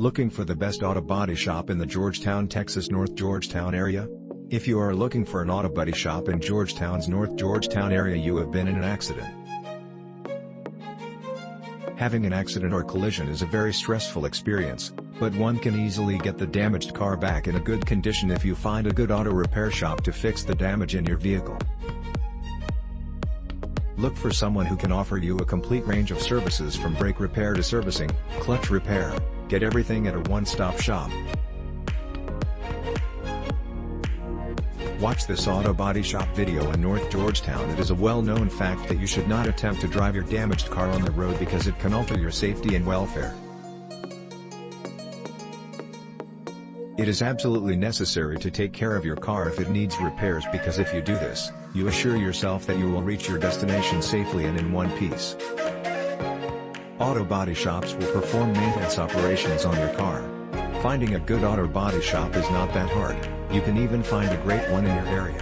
Looking for the best auto body shop in the Georgetown, Texas North Georgetown area? If you are looking for an auto body shop in Georgetown's North Georgetown area, you have been in an accident. Having an accident or collision is a very stressful experience, but one can easily get the damaged car back in a good condition if you find a good auto repair shop to fix the damage in your vehicle. Look for someone who can offer you a complete range of services from brake repair to servicing, clutch repair. Get everything at a one-stop shop. Watch this auto body shop video in North Georgetown. It is a well-known fact that you should not attempt to drive your damaged car on the road because it can alter your safety and welfare. It is absolutely necessary to take care of your car if it needs repairs, because if you do this, you assure yourself that you will reach your destination safely and in one piece. Auto body shops will perform maintenance operations on your car. Finding a good auto body shop is not that hard. You can even find a great one in your area.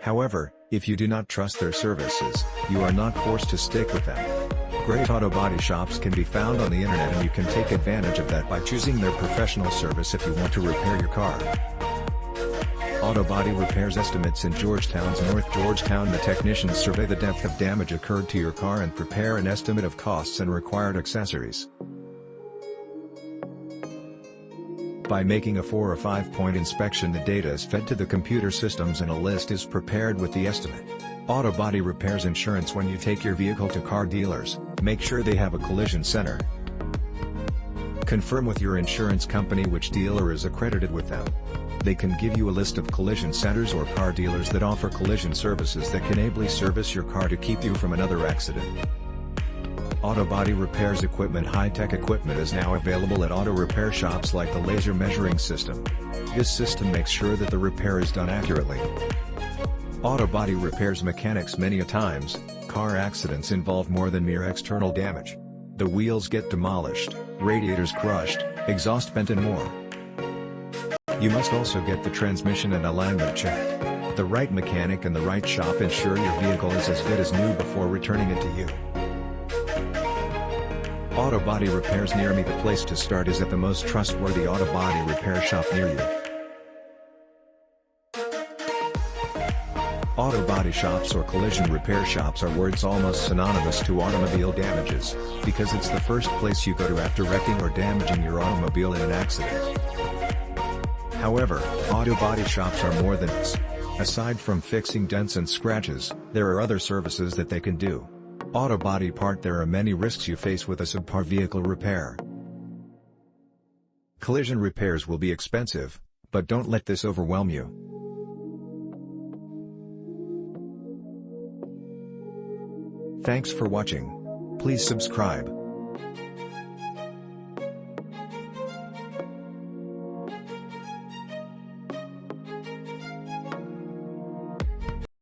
However, if you do not trust their services, you are not forced to stick with them. Great auto body shops can be found on the internet, and you can take advantage of that by choosing their professional service if you want to repair your car. Auto body repairs estimates in Georgetown's North Georgetown. The technicians survey the depth of damage occurred to your car and prepare an estimate of costs and required accessories. By making a 4 or 5-point inspection, the data is fed to the computer systems and a list is prepared with the estimate. Auto body repairs insurance. When you take your vehicle to car dealers, make sure they have a collision center. Confirm with your insurance company which dealer is accredited with them. They can give you a list of collision centers or car dealers that offer collision services that can ably service your car to keep you from another accident. Auto body repairs equipment. High-tech equipment is now available at auto repair shops, like the laser measuring system. This system makes sure that the repair is done accurately. Auto body repairs mechanics. Many a times, car accidents involve more than mere external damage. The wheels get demolished, radiators crushed, exhaust bent and more. You must also get the transmission and alignment checked. The right mechanic and the right shop ensure your vehicle is as good as new before returning it to you. Auto body repairs near me. The place to start is at the most trustworthy auto body repair shop near you. Auto body shops or collision repair shops are words almost synonymous to automobile damages, because it's the first place you go to after wrecking or damaging your automobile in an accident. However, auto body shops are more than this. Aside from fixing dents and scratches, there are other services that they can do. Auto body part. There are many risks you face with a subpar vehicle repair. Collision repairs will be expensive, but don't let this overwhelm you. Thanks for watching. Please subscribe.